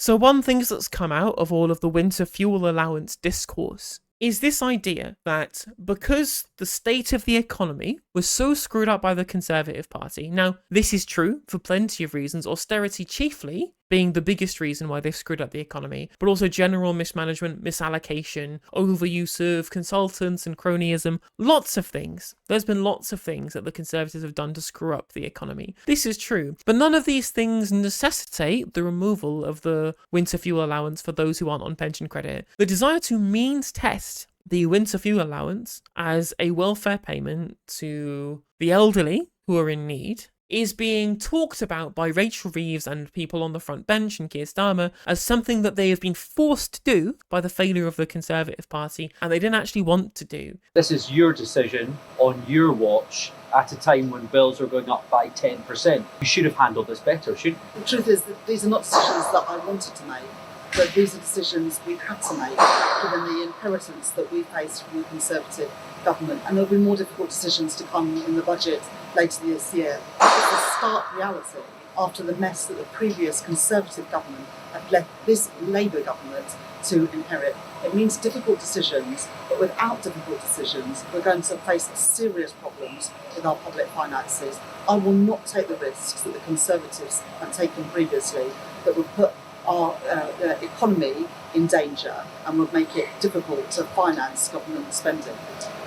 So one thing that's come out of all of the winter fuel allowance discourse is this idea that because the state of the economy was so screwed up by the Conservative Party, now this is true for plenty of reasons, austerity chiefly being the biggest reason why they've screwed up the economy, but also general mismanagement, misallocation, overuse of consultants and cronyism, lots of things. There's been lots of things that the Conservatives have done to screw up the economy. This is true, but none of these things necessitate the removal of the winter fuel allowance for those who aren't on pension credit. The desire to means test the winter fuel allowance as a welfare payment to the elderly who are in need is being talked about by Rachel Reeves and people on the front bench and Keir Starmer as something that they have been forced to do by the failure of the Conservative Party and they didn't actually want to do. This is your decision on your watch at a time when bills are going up by 10%. You should have handled this better, shouldn't you? The truth is that these are not decisions that I wanted to make, but these are decisions we've had to make given the inheritance that we faced from the Conservative government, and there'll be more difficult decisions to come in the budget later this year. It's a stark reality after the mess that the previous Conservative government had left this Labour government to inherit. It means difficult decisions, but without difficult decisions, we're going to face serious problems with our public finances. I will not take the risks that the Conservatives have taken previously that would put our economy in danger and would make it difficult to finance government spending.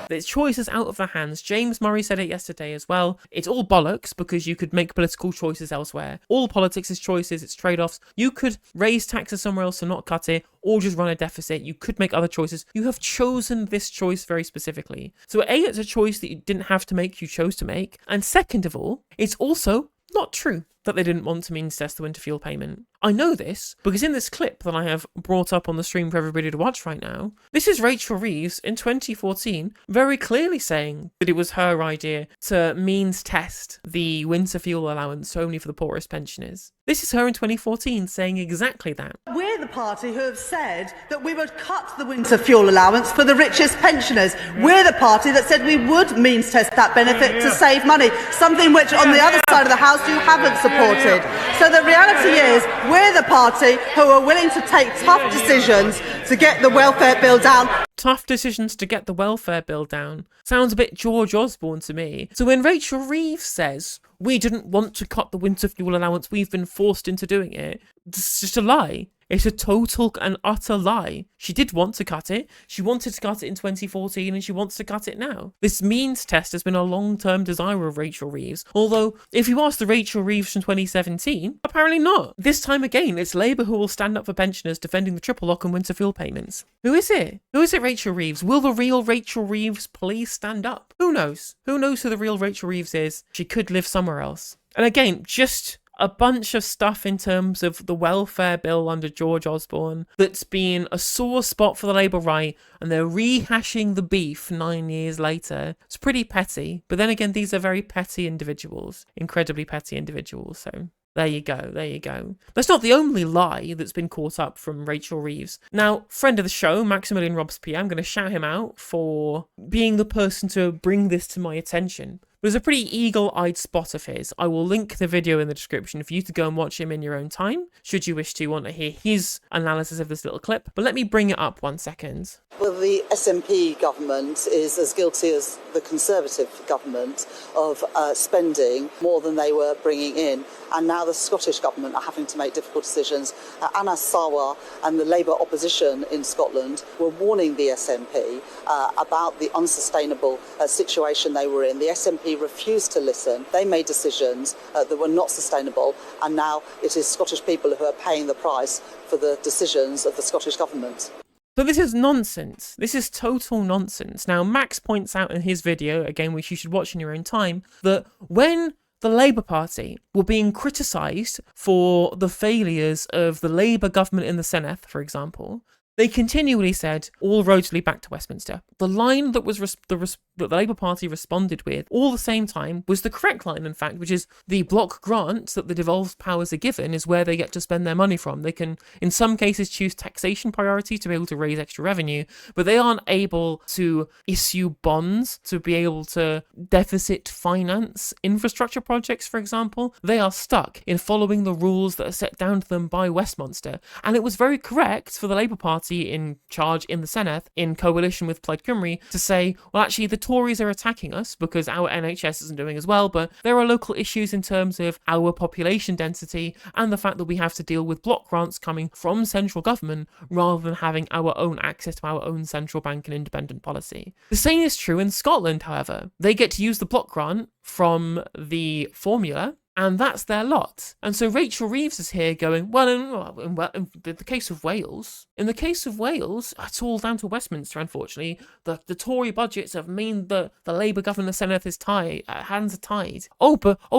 Its choice is out of their hands. James Murray said it yesterday as well. It's all bollocks because you could make political choices elsewhere. All politics is choices, it's trade-offs. You could raise taxes somewhere else and not cut it, or just run a deficit. You could make other choices. You have chosen this choice very specifically. So A, it's a choice that you didn't have to make, you chose to make. And second of all, it's also not true that they didn't want to means test the winter fuel payment. I know this because in this clip that I have brought up on the stream for everybody to watch right now, this is Rachel Reeves in 2014 very clearly saying that it was her idea to means test the winter fuel allowance only for the poorest pensioners. This is her in 2014 saying exactly that. We're the party who have said that we would cut the winter fuel allowance for the richest pensioners. We're the party that said we would means test that benefit to save money, something which on the other side of the house you haven't supported. So the reality is we're the party who are willing to take tough decisions to get the welfare bill down. Tough decisions to get the welfare bill down. Sounds a bit George Osborne to me. So when Rachel Reeves says, we didn't want to cut the winter fuel allowance, we've been forced into doing it, it's just a lie. It's a total and utter lie. She did want to cut it. She wanted to cut it in 2014 and she wants to cut it now. This means test has been a long-term desire of Rachel Reeves. Although, if you ask the Rachel Reeves from 2017, apparently not. This time again, it's Labour who will stand up for pensioners defending the triple lock and winter fuel payments. Who is it? Who is it, Rachel Reeves? Will the real Rachel Reeves please stand up? Who knows? Who knows who the real Rachel Reeves is? She could live somewhere else. And again, just a bunch of stuff in terms of the welfare bill under George Osborne that's been a sore spot for the Labour right, and they're rehashing the beef 9 years later. It's pretty petty, but then again, these are very petty individuals, incredibly petty individuals, so there you go, there you go. That's not the only lie that's been caught up from Rachel Reeves. Now, friend of the show, Maximilian Robespierre, I'm going to shout him out for being the person to bring this to my attention. It was a pretty eagle-eyed spot of his. I will link the video in the description for you to go and watch him in your own time, should you wish to want to hear his analysis of this little clip. But let me bring it up 1 second. Well, the SNP government is as guilty as the Conservative government of spending more than they were bringing in. And now the Scottish government are having to make difficult decisions. Anna Sarwar and the Labour opposition in Scotland were warning the SNP about the unsustainable situation they were in. The SNP refused to listen. They made decisions that were not sustainable, and now it is Scottish people who are paying the price for the decisions of the Scottish government. So this is nonsense. This is total nonsense. Now, Max points out in his video, again, which you should watch in your own time, that when the Labour Party were being criticised for the failures of the Labour government in the Senedd, for example, they continually said, all roads lead back to Westminster. The line that was that the Labour Party responded with all the same time was the correct line, in fact, which is the block grants that the devolved powers are given is where they get to spend their money from. They can, in some cases, choose taxation priority to be able to raise extra revenue, but they aren't able to issue bonds to be able to deficit finance infrastructure projects, for example. They are stuck in following the rules that are set down to them by Westminster. And it was very correct for the Labour Party in charge in the Senedd, in coalition with Plaid Cymru, to say, well, actually, the Tories are attacking us because our NHS isn't doing as well, but there are local issues in terms of our population density and the fact that we have to deal with block grants coming from central government rather than having our own access to our own central bank and independent policy. The same is true in Scotland, however. They get to use the block grant from the formula, and that's their lot. And so Rachel Reeves is here going, well, in the case of Wales, it's all down to Westminster, unfortunately. The Tory budgets have meant that the Labour government, the Senedd, is hands are tied.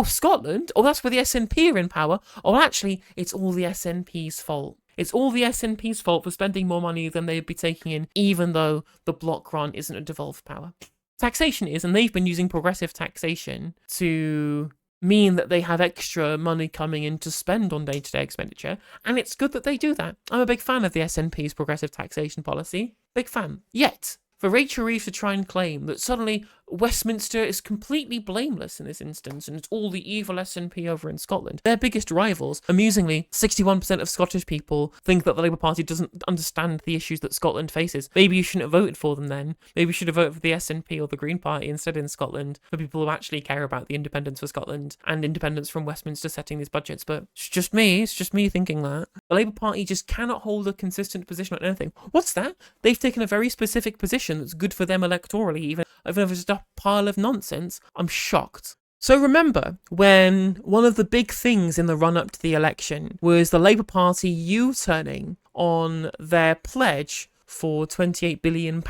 Scotland? Oh, that's where the SNP are in power. Oh, actually, it's all the SNP's fault. It's all the SNP's fault for spending more money than they'd be taking in, even though the block grant isn't a devolved power. Taxation is, and they've been using progressive taxation to mean that they have extra money coming in to spend on day-to-day expenditure, and it's good that they do that. I'm a big fan of the SNP's progressive taxation policy. Big fan. Yet, for Rachel Reeves to try and claim that suddenly Westminster is completely blameless in this instance and it's all the evil SNP over in Scotland, their biggest rivals, amusingly, 61% of Scottish people think that the Labour Party doesn't understand the issues that Scotland faces. Maybe you shouldn't have voted for them then. Maybe you should have voted for the SNP or the Green Party instead in Scotland, for people who actually care about the independence for Scotland and independence from Westminster setting these budgets. But it's just me thinking that. The Labour Party just cannot hold a consistent position on anything. What's that? They've taken a very specific position that's good for them electorally, even if it's just a pile of nonsense. I'm shocked. So remember, when one of the big things in the run-up to the election was the Labour Party U-turning on their pledge for £28 billion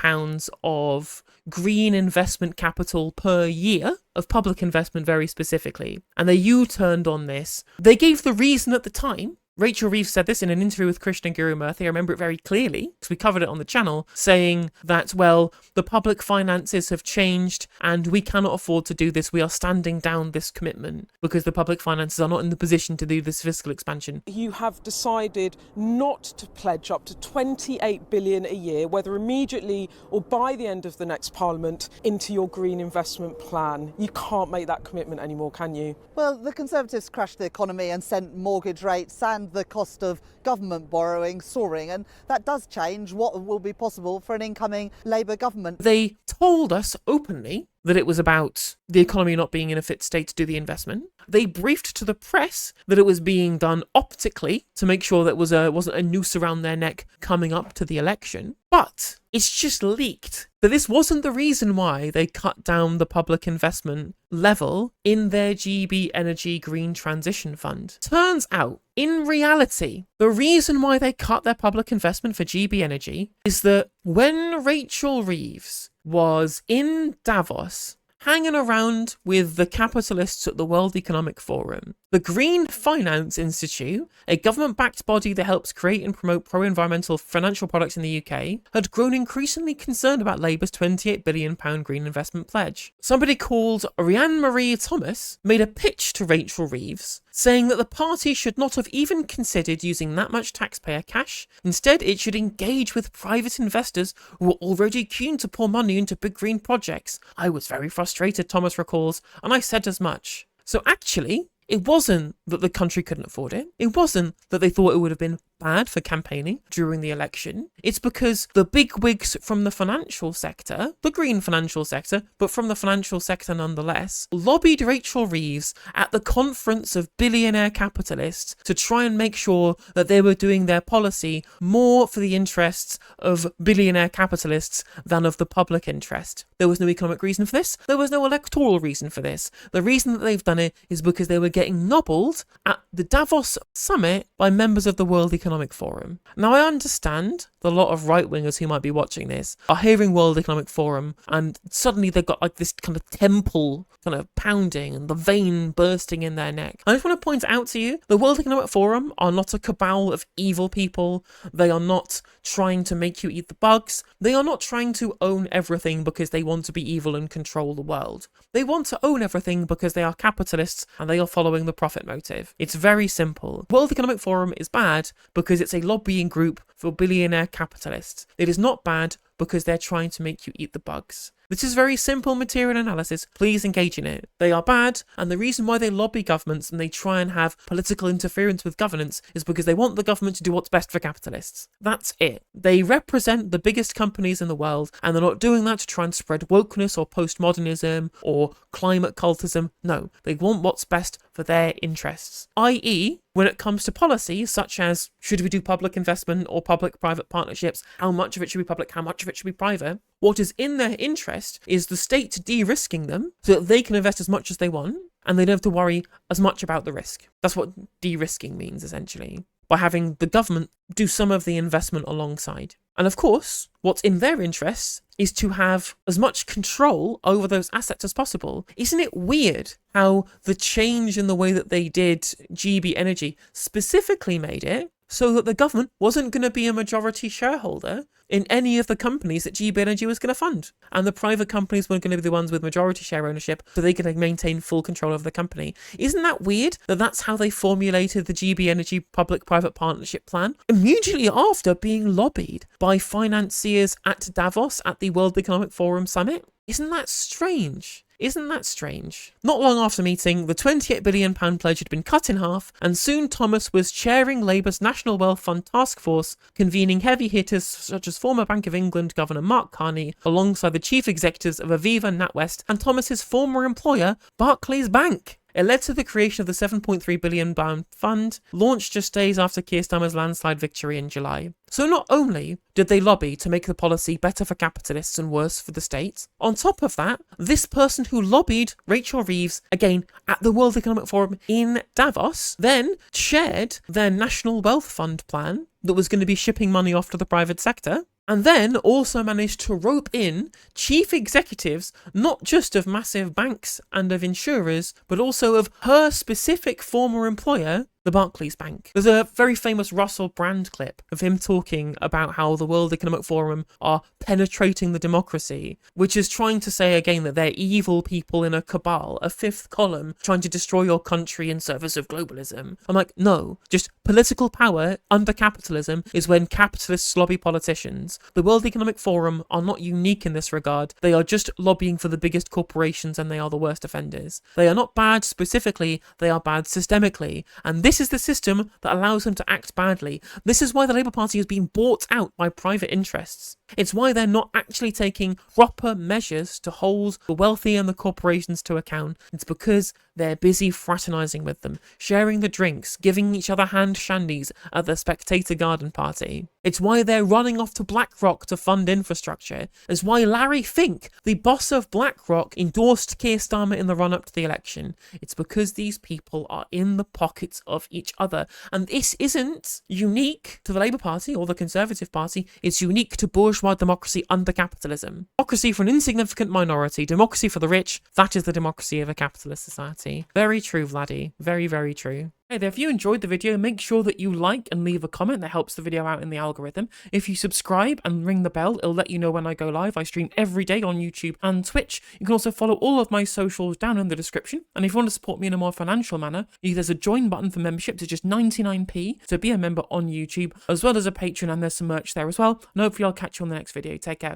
of green investment capital per year, of public investment very specifically, and they U-turned on this. They gave the reason at the time. Rachel Reeves said this in an interview with Krishna Gurumurthy, I remember it very clearly, because we covered it on the channel, saying that, well, the public finances have changed and we cannot afford to do this. We are standing down this commitment because the public finances are not in the position to do this fiscal expansion. You have decided not to pledge up to 28 billion a year, whether immediately or by the end of the next Parliament, into your green investment plan. You can't make that commitment anymore, can you? Well, the Conservatives crashed the economy and sent mortgage rates and the cost of government borrowing soaring, and that does change what will be possible for an incoming Labour government. They told us openly that it was about the economy not being in a fit state to do the investment. They briefed to the press that it was being done optically to make sure that wasn't a noose around their neck coming up to the election. But it's just leaked that this wasn't the reason why they cut down the public investment level in their GB Energy Green Transition Fund. Turns out, in reality, the reason why they cut their public investment for GB Energy is that when Rachel Reeves was in Davos, hanging around with the capitalists at the World Economic Forum, the Green Finance Institute, a government-backed body that helps create and promote pro-environmental financial products in the UK, had grown increasingly concerned about Labour's £28 billion green investment pledge. Somebody called Rhiannon Marie Thomas made a pitch to Rachel Reeves, saying that the party should not have even considered using that much taxpayer cash. Instead, it should engage with private investors who are already keen to pour money into big green projects. I was very frustrated, Thomas recalls, and I said as much. So actually, it wasn't that the country couldn't afford it. It wasn't that they thought it would have been bad for campaigning during the election. It's because the big wigs from the financial sector, the green financial sector, but from the financial sector nonetheless, lobbied Rachel Reeves at the conference of billionaire capitalists to try and make sure that they were doing their policy more for the interests of billionaire capitalists than of the public interest. There was no economic reason for this. There was no electoral reason for this. The reason that they've done it is because they were getting nobbled at the Davos summit by members of the World Economic Forum. Now, I understand that a lot of right-wingers who might be watching this are hearing World Economic Forum and suddenly they've got like this kind of temple kind of pounding and the vein bursting in their neck. I just want to point out to you, the World Economic Forum are not a cabal of evil people. They are not trying to make you eat the bugs. They are not trying to own everything because they want want to be evil and control the world. They want to own everything because they are capitalists and they are following the profit motive. It's very simple. World Economic Forum is bad because it's a lobbying group for billionaire capitalists. It is not bad because they're trying to make you eat the bugs. This is very simple material analysis. Please engage in it. They are bad, and the reason why they lobby governments and they try and have political interference with governance is because they want the government to do what's best for capitalists. That's it. They represent the biggest companies in the world, and they're not doing that to try and spread wokeness or postmodernism or climate cultism. No, they want what's best for their interests. i.e., when it comes to policies such as should we do public investment or public-private partnerships, how much of it should be public, how much of it should be private, what is in their interest is the state de-risking them so that they can invest as much as they want and they don't have to worry as much about the risk. That's what de-risking means, essentially, by having the government do some of the investment alongside. And of course, what's in their interests is to have as much control over those assets as possible. Isn't it weird how the change in the way that they did GB Energy specifically made it so that the government wasn't going to be a majority shareholder in any of the companies that GB Energy was going to fund. And the private companies were going to be the ones with majority share ownership so they could maintain full control of the company. Isn't that weird that that's how they formulated the GB Energy public-private partnership plan? Immediately after being lobbied by financiers at Davos at the World Economic Forum Summit? Isn't that strange? Isn't that strange? Not long after meeting, the £28 billion pledge had been cut in half, and soon Thomas was chairing Labour's National Wealth Fund Task Force, convening heavy hitters such as former Bank of England Governor Mark Carney, alongside the chief executives of Aviva, NatWest, and Thomas's former employer, Barclays Bank. It led to the creation of the £7.3 billion fund, launched just days after Keir Starmer's landslide victory in July. So not only did they lobby to make the policy better for capitalists and worse for the state, on top of that, this person who lobbied, Rachel Reeves, again at the World Economic Forum in Davos, then chaired their National Wealth Fund plan that was going to be shipping money off to the private sector, and then also managed to rope in chief executives, not just of massive banks and of insurers, but also of her specific former employer, the Barclays Bank. There's a very famous Russell Brand clip of him talking about how the World Economic Forum are penetrating the democracy, which is trying to say again that they're evil people in a cabal, a fifth column, trying to destroy your country in service of globalism. I'm like, no, just political power under capitalism is when capitalists lobby politicians. The World Economic Forum are not unique in this regard. They are just lobbying for the biggest corporations and they are the worst offenders. They are not bad specifically, they are bad systemically. And this is the system that allows them to act badly. This is why the Labour Party has been bought out by private interests. It's why they're not actually taking proper measures to hold the wealthy and the corporations to account. It's because they're busy fraternising with them, sharing the drinks, giving each other hand shandies at the Spectator Garden Party. It's why they're running off to BlackRock to fund infrastructure. It's why Larry Fink, the boss of BlackRock, endorsed Keir Starmer in the run-up to the election. It's because these people are in the pockets of each other. And this isn't unique to the Labour Party or the Conservative Party. It's unique to bourgeois democracy under capitalism. Democracy for an insignificant minority, democracy for the rich, that is the democracy of a capitalist society. Very true, Vladdy. Very, very true. Hey there, if you enjoyed the video, make sure that you like and leave a comment. That helps the video out in the algorithm. If you subscribe and ring the bell, it'll let you know when I go live. I stream every day on YouTube and Twitch. You can also follow all of my socials down in the description. And if you want to support me in a more financial manner, there's a join button for memberships. It's just 99p to be a member on YouTube, as well as a Patreon, and there's some merch there as well. And hopefully I'll catch you on the next video. Take care.